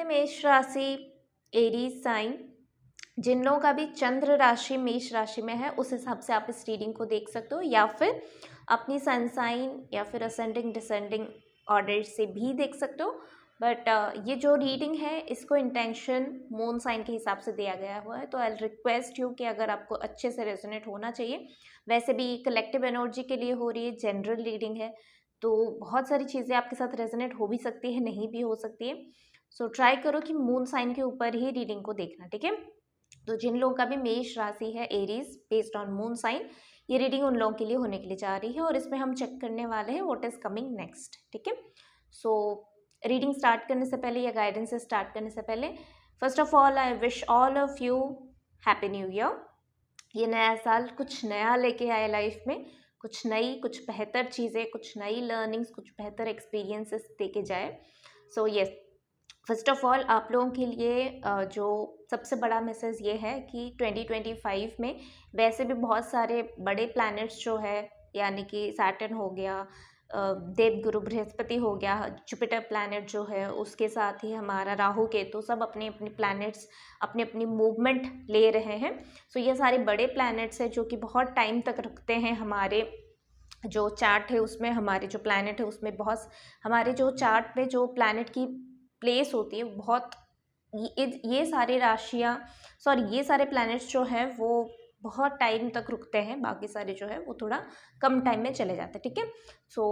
मेष राशि, Aries sign, जिन लोगों का भी चंद्र राशि मेष राशि में है उस हिसाब से आप इस रीडिंग को देख सकते हो, या फिर अपनी सन साइन या फिर असेंडिंग डिसेंडिंग ऑर्डर से भी देख सकते हो। बट ये जो रीडिंग है इसको इंटेंशन मून साइन के हिसाब से दिया गया हुआ है, तो आई रिक्वेस्ट यू कि अगर आपको अच्छे से रेजोनेट होना चाहिए, वैसे भी कलेक्टिव एनर्जी के लिए हो रही है, जनरल रीडिंग है, तो बहुत सारी चीज़ें आपके साथ रेजोनेट हो भी सकती है, नहीं भी हो सकती है। सो ट्राई करो कि मून साइन के ऊपर ही रीडिंग को देखना, ठीक है। तो जिन लोगों का भी मेष राशि है Aries based on moon sign, ये रीडिंग उन लोगों के लिए होने के लिए जा रही है और इसमें हम चेक करने वाले हैं व्हाट इज कमिंग नेक्स्ट, ठीक है। सो रीडिंग स्टार्ट करने से पहले या गाइडेंस से स्टार्ट करने से पहले, first of all I wish all of you happy new year. ये नया साल कुछ नया लेके आए लाइफ में, कुछ नई, कुछ बेहतर चीज़ें, कुछ नई लर्निंग्स, कुछ बेहतर एक्सपीरियंसेस देके जाए। So yes, first of all आप लोगों के लिए जो सबसे बड़ा मैसेज ये है कि 2025 में वैसे भी बहुत सारे बड़े प्लैनेट्स जो है, यानी कि सैटर्न हो गया, देवगुरु बृहस्पति हो गया, जुपिटर प्लैनेट जो है, उसके साथ ही हमारा राहु केतु, सब अपने अपने प्लैनेट्स अपनी अपनी मूवमेंट ले रहे हैं। सो ये सारे बड़े प्लैनेट्स हैं जो कि बहुत टाइम तक रुकते हैं हमारे जो चार्ट है उसमें, हमारे जो प्लैनेट है उसमें बहुत, हमारे जो चार्ट में जो प्लैनेट की प्लेस होती है बहुत, ये सारे राशियाँ, सॉरी ये सारे प्लैनेट्स जो हैं वो बहुत टाइम तक रुकते हैं, बाकी सारे जो है वो थोड़ा कम टाइम में चले जाते हैं, ठीक है। सो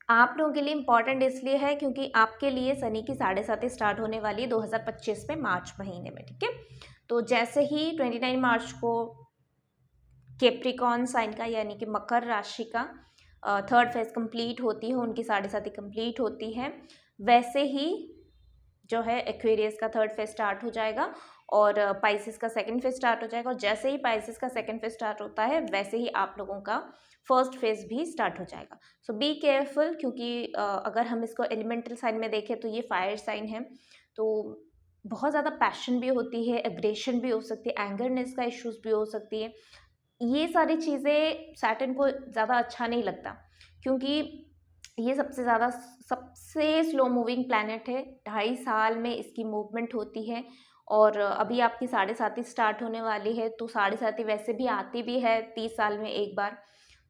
आप लोगों के लिए इम्पॉर्टेंट इसलिए है क्योंकि आपके लिए शनि की 7.5 स्टार्ट होने वाली है 2025 में मार्च महीने में, ठीक है। तो जैसे ही 29 मार्च को कैप्रिकॉर्न साइन का यानी कि मकर राशि का थर्ड फेज कंप्लीट होती है, उनकी 7.5 कंप्लीट होती है, वैसे ही जो है एक्वेरियस का थर्ड फेज स्टार्ट हो जाएगा और पाइसिस का सेकंड फेज स्टार्ट हो जाएगा, और जैसे ही पाइसिस का सेकंड फेज स्टार्ट होता है वैसे ही आप लोगों का फर्स्ट फेज भी स्टार्ट हो जाएगा। सो बी केयरफुल, क्योंकि अगर हम इसको एलिमेंटल साइन में देखें तो ये फायर साइन है, तो बहुत ज़्यादा पैशन भी होती है, एग्रेशन भी हो सकती है, एंगरनेस का इश्यूज भी हो सकती है। ये सारी चीज़ें सैटर्न को ज़्यादा अच्छा नहीं लगता, क्योंकि ये सबसे स्लो मूविंग प्लैनेट है, 2.5 साल में इसकी मूवमेंट होती है, और अभी आपकी 7.5 स्टार्ट होने वाली है, तो 7.5 वैसे भी आती भी है 30 साल में एक बार,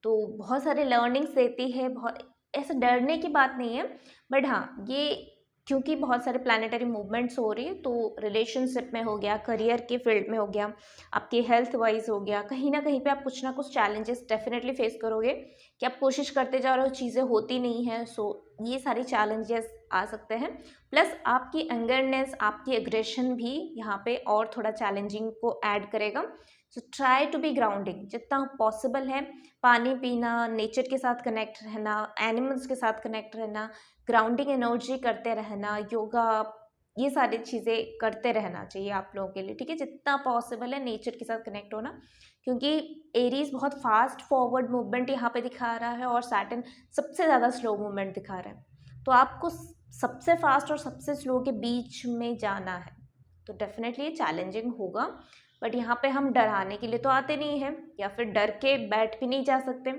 तो बहुत सारे लर्निंग्स देती है, बहुत ऐसा डरने की बात नहीं है। बट हाँ, ये क्योंकि बहुत सारे प्लानिटरी मूवमेंट्स हो रही है, तो रिलेशनशिप में हो गया, करियर के फील्ड में हो गया, आपके हेल्थ वाइज हो गया, कहीं ना कहीं पे आप कुछ ना कुछ चैलेंजेस डेफिनेटली फेस करोगे कि आप कोशिश करते जा रहे हो, चीज़ें होती नहीं हैं। सो ये सारे चैलेंजेस आ सकते हैं, प्लस आपकी एंगरनेस, आपकी एग्रेशन भी यहाँ पे और थोड़ा चैलेंजिंग को ऐड करेगा। So try to be grounding, जितना पॉसिबल है पानी पीना, नेचर के साथ कनेक्ट रहना, एनिमल्स के साथ कनेक्ट रहना, ग्राउंडिंग एनर्जी करते रहना, योगा, ये सारी चीज़ें करते रहना चाहिए आप लोगों के लिए, ठीक है। जितना पॉसिबल है नेचर के साथ कनेक्ट होना, क्योंकि एरीज बहुत फास्ट फॉरवर्ड मूवमेंट यहाँ पे दिखा रहा है और सैटर्न सबसे ज़्यादा स्लो मूवमेंट दिखा रहा है, तो आपको सबसे फास्ट और सबसे स्लो के बीच में जाना है, तो डेफिनेटली ये चैलेंजिंग होगा। बट यहाँ पे हम डराने के लिए तो आते नहीं हैं, या फिर डर के बैठ भी नहीं जा सकते।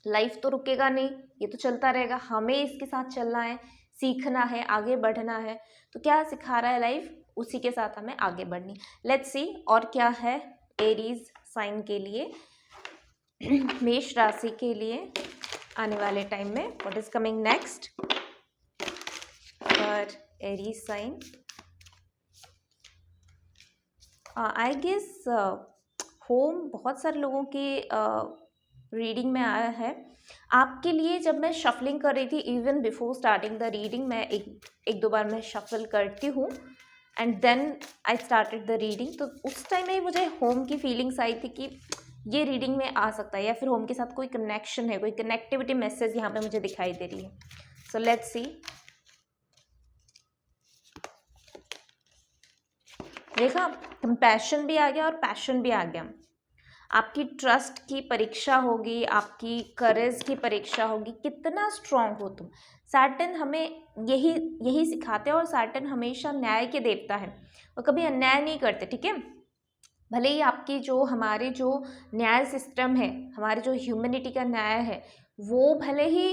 लाइफ तो रुकेगा नहीं, ये तो चलता रहेगा, हमें इसके साथ चलना है, सीखना है, आगे बढ़ना है। तो क्या सिखा रहा है लाइफ, उसी के साथ हमें आगे बढ़नी। लेट्स सी और क्या है एरीज साइन के लिए, मेष राशि के लिए आने वाले टाइम में, what is coming next for Aries sign. I guess home बहुत सारे लोगों की रीडिंग में आया है आपके लिए। जब मैं शफलिंग कर रही थी, even before starting the reading, मैं एक दो बार मैं शफल करती हूँ and then I started the reading, तो उस टाइम में मुझे होम की फीलिंग्स आई थी कि ये रीडिंग में आ सकता है, या फिर होम के साथ कोई कनेक्शन है, कोई कनेक्टिविटी मैसेज यहाँ पे मुझे दिखाई दे रही है। सो लेट्स सी, देखा कंपैशन भी आ गया और पैशन भी आ गया। आपकी ट्रस्ट की परीक्षा होगी, आपकी करेज की परीक्षा होगी, कितना स्ट्रांग हो तुम। सैटर्न हमें यही सिखाते हैं, और सैटर्न हमेशा न्याय के देवता है, वो कभी अन्याय नहीं करते, ठीक है। भले ही आपकी जो हमारे जो न्याय सिस्टम है, हमारे जो ह्यूमैनिटी का न्याय है, वो भले ही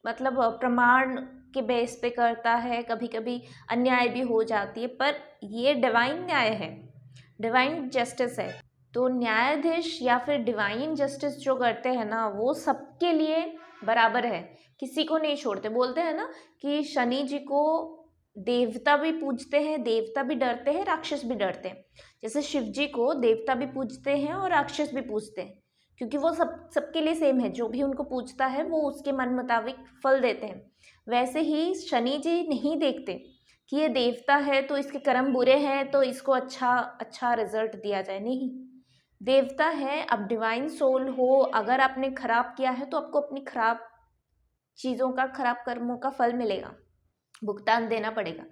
मतलब प्रमाण के बेस पे करता है, कभी कभी अन्याय भी हो जाती है, पर ये डिवाइन न्याय है, डिवाइन जस्टिस है। तो न्यायाधीश या फिर डिवाइन जस्टिस जो करते हैं ना, वो सबके लिए बराबर है, किसी को नहीं छोड़ते। बोलते हैं ना कि शनि जी को देवता भी पूजते हैं, देवता भी डरते हैं, राक्षस भी डरते हैं। जैसे शिव जी को देवता भी पूजते हैं और राक्षस भी पूजते हैं, क्योंकि वो सबके लिए सेम है, जो भी उनको पूजता है वो उसके मन मुताबिक फल देते हैं। वैसे ही शनि जी नहीं देखते कि ये देवता है तो इसके कर्म बुरे हैं तो इसको अच्छा रिजल्ट दिया जाए, नहीं। देवता है, अब डिवाइन सोल हो, अगर आपने खराब किया है तो आपको अपनी खराब चीज़ों का, खराब कर्मों का फल मिलेगा, भुगतान देना पड़ेगा।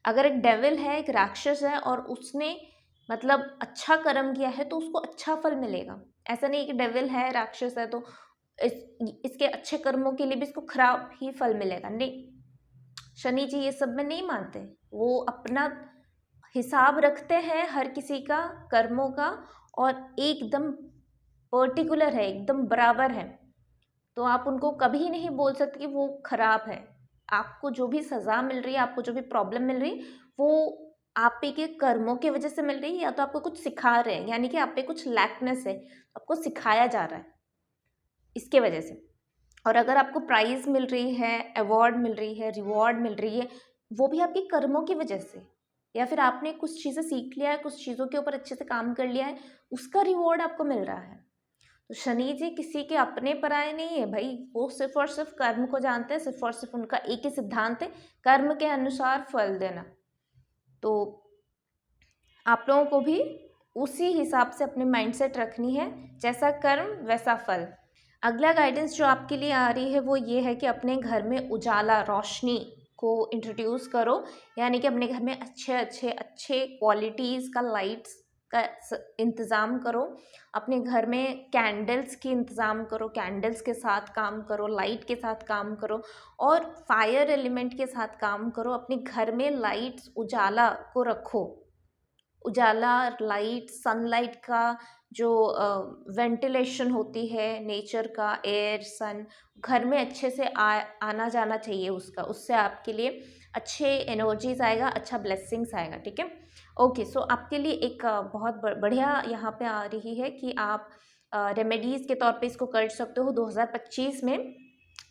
अगर एक डेविल है, एक राक्षस है और उसने मतलब अच्छा कर्म किया है तो उसको अच्छा फल मिलेगा। ऐसा नहीं कि डेविल है, राक्षस है तो इसके अच्छे कर्मों के लिए भी इसको खराब ही फल मिलेगा, नहीं। शनि जी ये सब में नहीं मानते, वो अपना हिसाब रखते हैं हर किसी का कर्मों का, और एकदम पर्टिकुलर है, एकदम बराबर है। तो आप उनको कभी नहीं बोल सकते कि वो खराब है। आपको जो भी सज़ा मिल रही है, आपको जो भी प्रॉब्लम मिल रही है, वो आप ही के कर्मों की वजह से मिल रही है, या तो आपको कुछ सिखा रहे हैं, यानी कि आप पे कुछ लैकनेस है, आपको सिखाया जा रहा है इसके वजह से। और अगर आपको प्राइज़ मिल रही है, अवार्ड मिल रही है, रिवॉर्ड मिल रही है, वो भी आपके कर्मों की वजह से, या फिर आपने कुछ चीज़ें सीख लिया है, कुछ चीज़ों के ऊपर अच्छे से काम कर लिया है, उसका रिवॉर्ड आपको मिल रहा है। तो शनि जी किसी के अपने पराये नहीं है भाई, वो सिर्फ और सिर्फ कर्म को जानते हैं, सिर्फ और सिर्फ उनका एक ही सिद्धांत है, कर्म के अनुसार फल देना। तो आप लोगों को भी उसी हिसाब से अपनी माइंडसेट रखनी है, जैसा कर्म वैसा फल। अगला गाइडेंस जो आपके लिए आ रही है वो ये है कि अपने घर में उजाला, रोशनी को इंट्रोड्यूस करो, यानी कि अपने घर में अच्छे क्वालिटीज़ का, लाइट्स का इंतज़ाम करो। अपने घर में कैंडल्स की इंतज़ाम करो, कैंडल्स के साथ काम करो, लाइट के साथ काम करो और फायर एलिमेंट के साथ काम करो। अपने घर में लाइट्स, उजाला को रखो। उजाला, लाइट, सनलाइट का जो वेंटिलेशन होती है, नेचर का, एयर, सन, घर में अच्छे से आना जाना चाहिए उसका, उससे आपके लिए अच्छे एनर्जीज आएगा, अच्छा ब्लेसिंग्स आएगा, ठीक है। ओके, सो आपके लिए एक बहुत बढ़िया यहाँ पे आ रही है कि आप रेमेडीज़ के तौर पे इसको कर सकते हो 2025 में,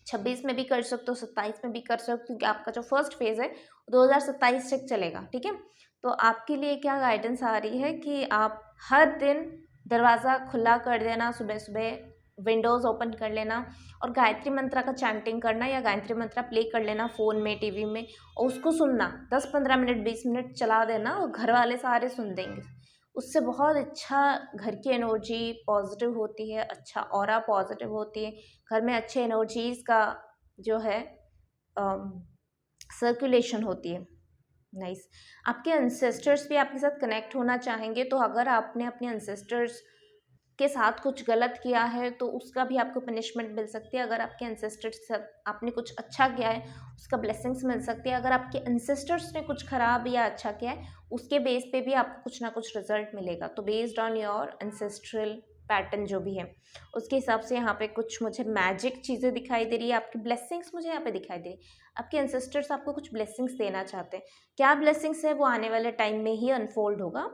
26 में भी कर सकते हो, 27 में भी कर सकते हो, क्योंकि आपका जो फर्स्ट फेज़ है 2027 तक चलेगा, ठीक है। तो आपके लिए क्या गाइडेंस आ रही है कि आप हर दिन दरवाज़ा खुला कर देना, सुबह सुबह विंडोज़ ओपन कर लेना और गायत्री मंत्र का चैंटिंग करना, या गायत्री मंत्र प्ले कर लेना फ़ोन में, टीवी में, और उसको सुनना 10-15 मिनट, 20 मिनट चला देना, और घर वाले सारे सुन देंगे। उससे बहुत अच्छा घर की एनर्जी पॉजिटिव होती है, अच्छा ऑरा पॉजिटिव होती है, घर में अच्छे एनर्जीज़ का जो है सर्कुलेशन होती है। नाइस। आपके एंसेस्टर्स भी आपके साथ कनेक्ट होना चाहेंगे, तो अगर आपने अपने एंसेस्टर्स के साथ कुछ गलत किया है तो उसका भी आपको पनिशमेंट मिल सकती है। अगर आपके एंसेस्टर्स के साथ आपने कुछ अच्छा किया है, उसका ब्लेसिंग्स मिल सकती है। अगर आपके एंसेस्टर्स ने कुछ खराब या अच्छा किया है, उसके बेस पे भी आपको कुछ ना कुछ रिजल्ट मिलेगा। तो based on your ancestral pattern जो भी है, उसके हिसाब से यहाँ पे कुछ मुझे मैजिक चीज़ें दिखाई दे रही है, आपकी ब्लेसिंग्स मुझे यहाँ पे दिखाई दे रही है। आपके एंसेस्टर्स आपको कुछ ब्लेसिंग्स देना चाहते हैं। क्या ब्लेसिंग्स है वो आने वाले टाइम में ही अनफोल्ड होगा।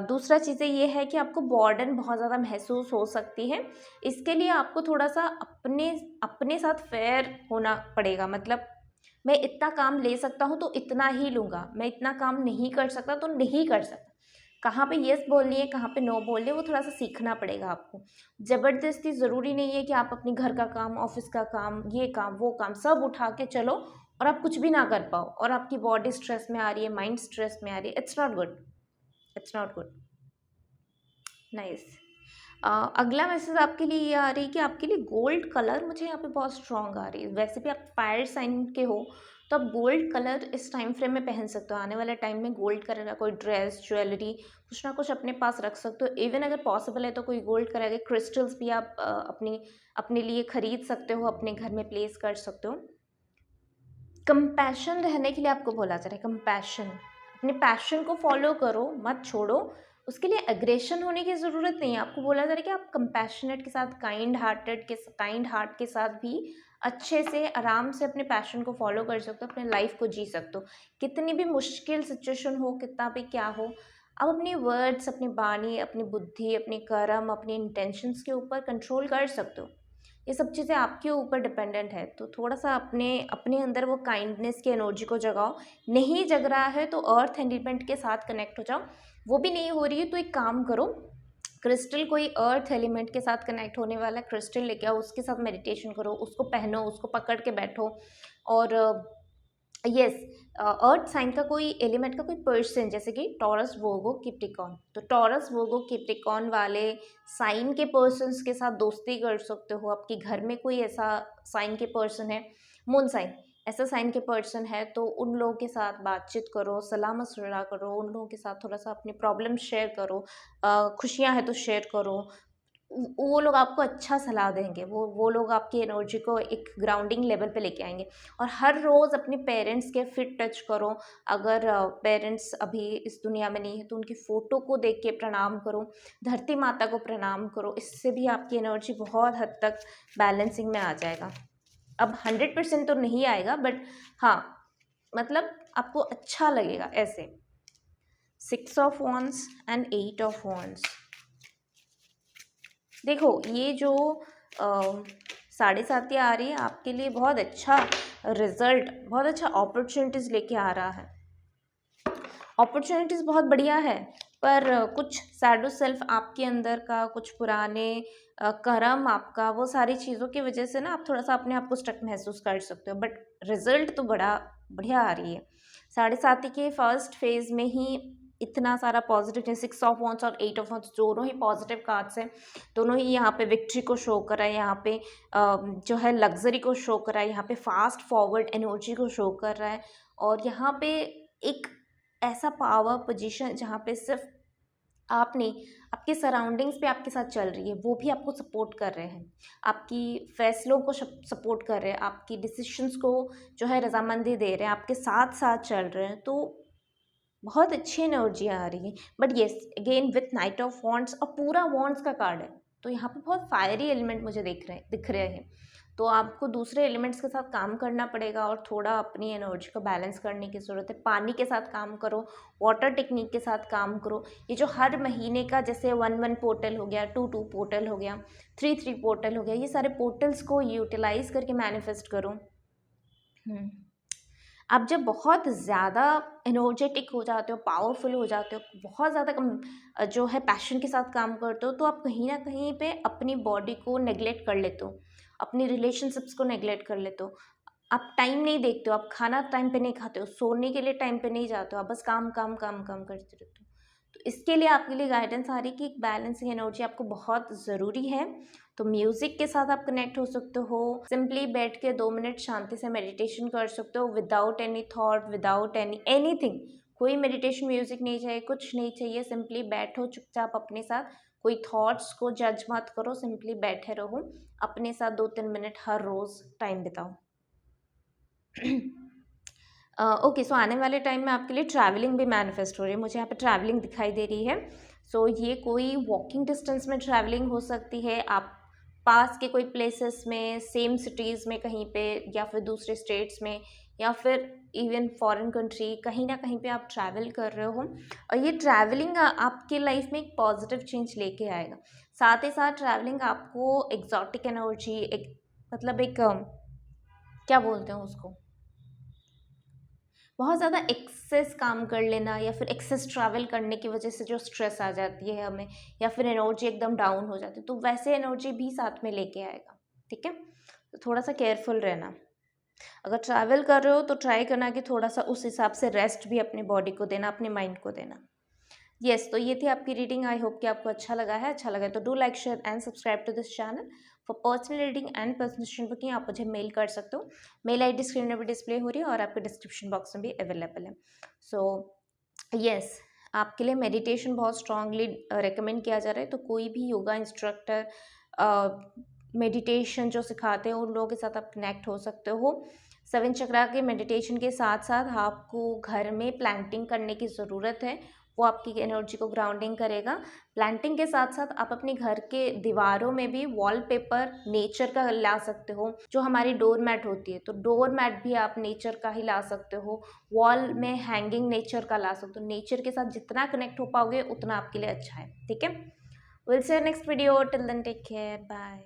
दूसरा चीज़ें ये है कि आपको बर्डन बहुत ज़्यादा महसूस हो सकती है। इसके लिए आपको थोड़ा सा अपने साथ फेयर होना पड़ेगा। मतलब मैं इतना काम ले सकता हूँ तो इतना ही लूँगा, मैं इतना काम नहीं कर सकता तो नहीं कर सकता। कहाँ पे येस बोलनी है, कहाँ पे नो बोलनी है, वो थोड़ा सा सीखना पड़ेगा आपको। ज़बरदस्ती ज़रूरी नहीं है कि आप अपने घर का काम, ऑफिस का काम, ये काम, वो काम सब उठा के चलो और आप कुछ भी ना कर पाओ और आपकी बॉडी स्ट्रेस में आ रही है, माइंड स्ट्रेस में आ रही है। It's not good, it's not good. Nice. अगला मैसेज आपके लिए ये आ रही है कि आपके लिए गोल्ड कलर मुझे यहाँ पे बहुत स्ट्रॉन्ग आ रही है। वैसे भी आप फायर साइन के हो तो आप गोल्ड कलर इस टाइम फ्रेम में पहन सकते हो। आने वाले टाइम में गोल्ड कलर का कोई ड्रेस, ज्वेलरी, कुछ ना कुछ अपने पास रख सकते हो। इवन अगर पॉसिबल है तो कोई गोल्ड कलर के क्रिस्टल्स भी आप अपने लिए खरीद सकते हो, अपने घर में प्लेस कर सकते हो। कंपैशन रहने के लिए आपको बोला जा रहा है। कंपैशन, अपने पैशन को फॉलो करो, मत छोड़ो, उसके लिए एग्रेशन होने की ज़रूरत नहीं है। आपको बोला जा रहा है कि आप कंपैशनेट के साथ, काइंड हार्ट के साथ भी अच्छे से आराम से अपने पैशन को फॉलो कर सकते हो, अपने लाइफ को जी सकते हो। कितनी भी मुश्किल सिचुएशन हो, कितना भी क्या हो, आप अपनी वर्ड्स, अपनी वाणी, अपनी बुद्धि, अपने कर्म, अपने इंटेंशंस के ऊपर कंट्रोल कर सकते हो। ये सब चीज़ें आपके ऊपर डिपेंडेंट है। तो थोड़ा सा अपने अपने अंदर वो काइंडनेस की एनर्जी को जगाओ। नहीं जग रहा है तो अर्थ एलिमेंट के साथ कनेक्ट हो जाओ। वो भी नहीं हो रही है तो एक काम करो, क्रिस्टल, कोई अर्थ एलिमेंट के साथ कनेक्ट होने वाला क्रिस्टल लेके आओ, उसके साथ मेडिटेशन करो, उसको पहनो, उसको पकड़ के बैठो। और यस, अर्थ साइन का कोई एलिमेंट का कोई पर्सन, जैसे कि टॉरस, वर्गो, कैप्रिकॉर्न, तो टॉरस, वर्गो, कैप्रिकॉर्न वाले साइन के पर्सन्स के साथ दोस्ती कर सकते हो। आपके घर में कोई ऐसा साइन के पर्सन है, मून साइन ऐसा साइन के पर्सन है, तो उन लोगों के साथ बातचीत करो, सलाह मशवरा करो, उन लोगों के साथ थोड़ा सा अपनी प्रॉब्लम शेयर करो, खुशियाँ हैं तो शेयर करो। वो लोग आपको अच्छा सलाह देंगे, वो लोग आपकी एनर्जी को एक ग्राउंडिंग लेवल पे लेके आएंगे। और हर रोज़ अपने पेरेंट्स के फिट टच करो। अगर पेरेंट्स अभी इस दुनिया में नहीं है तो उनकी फ़ोटो को देख के प्रणाम करो, धरती माता को प्रणाम करो। इससे भी आपकी एनर्जी बहुत हद तक बैलेंसिंग में आ जाएगा। अब 100% तो नहीं आएगा, बट हाँ, मतलब आपको अच्छा लगेगा ऐसे। 6 of wands and 8 of wands. देखो, ये जो 7.5 आ रही है आपके लिए, बहुत अच्छा रिजल्ट, बहुत अच्छा अपॉर्चुनिटीज़ लेके आ रहा है। अपॉर्चुनिटीज़ बहुत बढ़िया है, पर कुछ सैडो सेल्फ आपके अंदर का, कुछ पुराने कर्म आपका, वो सारी चीज़ों की वजह से ना आप थोड़ा सा अपने आप को स्टक महसूस कर सकते हो। बट रिजल्ट तो बड़ा बढ़िया आ रही है। 7.5 के फर्स्ट फेज में ही इतना सारा पॉजिटिव है। 6 ऑफ वॉन्ड्स और 8 ऑफ वॉन्ड्स दोनों ही पॉजिटिव कार्ड्स हैं। दोनों ही यहाँ पे विक्ट्री को शो कर रहा है, यहाँ पे जो है लग्जरी को शो कर रहा है, यहाँ पे फास्ट फॉरवर्ड एनर्जी को शो कर रहा है। और यहाँ पे एक ऐसा पावर पोजीशन जहाँ पे सिर्फ आप नहीं, आपके सराउंडिंग्स भी आपके साथ चल रही है, वो भी आपको सपोर्ट कर रहे हैं, आपकी फैसलों को सपोर्ट कर रहे हैं, आपकी डिसीशंस को जो है रजामंदी दे रहे हैं, आपके साथ साथ चल रहे हैं। तो बहुत अच्छी एनर्जी आ रही है। But yes, again with night of wands, और पूरा वॉन्ड्स का कार्ड है, तो यहाँ पे बहुत फायरी एलिमेंट मुझे दिख रहे हैं। तो आपको दूसरे एलिमेंट्स के साथ काम करना पड़ेगा और थोड़ा अपनी एनर्जी को बैलेंस करने की ज़रूरत है। पानी के साथ काम करो, वाटर टेक्निक के साथ काम करो। ये जो हर महीने का जैसे 1-1 पोर्टल हो गया, 2-2 पोर्टल हो गया, 3-3 पोर्टल हो गया, ये सारे पोर्टल्स को यूटिलाइज करके मैनिफेस्ट करो। आप जब बहुत ज़्यादा एनर्जेटिक हो जाते हो, पावरफुल हो जाते हो, बहुत ज़्यादा जो है पैशन के साथ काम करते हो, तो आप कहीं ना कहीं पे अपनी बॉडी को नेगलेक्ट कर लेते हो, अपनी रिलेशनशिप्स को नेगलेक्ट कर लेते हो। आप टाइम नहीं देखते हो, आप खाना टाइम पे नहीं खाते हो, सोने के लिए टाइम पे नहीं जाते हो, आप बस काम काम काम काम करते रहते हो। तो इसके लिए आपके लिए गाइडेंस आ रही है कि एक बैलेंसिंग एनर्जी आपको बहुत ज़रूरी है। तो म्यूज़िक के साथ आप कनेक्ट हो सकते हो, सिंपली बैठ के 2 मिनट शांति से मेडिटेशन कर सकते हो, without any thought, without anything. कोई मेडिटेशन म्यूज़िक नहीं चाहिए, कुछ नहीं चाहिए, सिंपली बैठो चुपचाप अपने साथ, कोई थॉट्स को जज मत करो, सिंपली बैठे रहो अपने साथ, 2-3 मिनट हर रोज़ टाइम बिताओ। ओके, सो आने वाले टाइम में आपके लिए ट्रैवलिंग भी मैनिफेस्ट हो रही है। मुझे यहाँ पे ट्रैवलिंग दिखाई दे रही है। सो ये कोई वॉकिंग डिस्टेंस में ट्रैवलिंग हो सकती है, आप पास के कोई प्लेसेस में, सेम सिटीज़ में कहीं पे, या फिर दूसरे स्टेट्स में, या फिर इवन फॉरेन कंट्री, कहीं ना कहीं पे आप ट्रैवल कर रहे हो। और ये ट्रैवलिंग आपके लाइफ में एक पॉजिटिव चेंज लेके आएगा। साथ ही साथ ट्रैवलिंग आपको एग्जॉटिक एनर्जी, एक मतलब एक क्या बोलते हैं उसको, बहुत ज़्यादा एक्सेस काम कर लेना, या फिर एक्सेस ट्रैवल करने की वजह से जो स्ट्रेस आ जाती है हमें, या फिर एनर्जी एकदम डाउन हो जाती है, तो वैसे एनर्जी भी साथ में लेके आएगा। ठीक है, तो थोड़ा सा केयरफुल रहना। अगर ट्रैवल कर रहे हो तो ट्राई करना कि थोड़ा सा उस हिसाब से रेस्ट भी अपने बॉडी को देना, अपने माइंड को देना। यस, तो ये थी आपकी रीडिंग। आई होप कि आपको अच्छा लगा है। अच्छा लगा तो do like, share and subscribe to this channel. For personal reading and personal booking आप मुझे मेल कर सकते हो। मेल आई डी स्क्रीन में भी डिस्प्ले हो रही है और आपके डिस्क्रिप्शन बॉक्स में भी अवेलेबल है। सो यस, आपके लिए मेडिटेशन बहुत स्ट्रांगली रिकमेंड किया जा रहा है। तो कोई भी योगा इंस्ट्रक्टर मेडिटेशन जो सिखाते हैं उन लोगों के साथ आप कनेक्ट हो सकते हो। 7 चक्रा के मेडिटेशन के साथ साथ आपको घर में प्लांटिंग करने की ज़रूरत है, वो आपकी एनर्जी को ग्राउंडिंग करेगा। प्लांटिंग के साथ साथ आप अपने घर के दीवारों में भी वॉलपेपर नेचर का ला सकते हो, जो हमारी डोर मैट होती है तो डोर मैट भी आप नेचर का ही ला सकते हो। वॉल में हैंगिंग नेचर का ला सकते हो। नेचर के साथ जितना कनेक्ट हो पाओगे उतना आपके लिए अच्छा है, ठीक है। Will see you next video, till then take care, bye.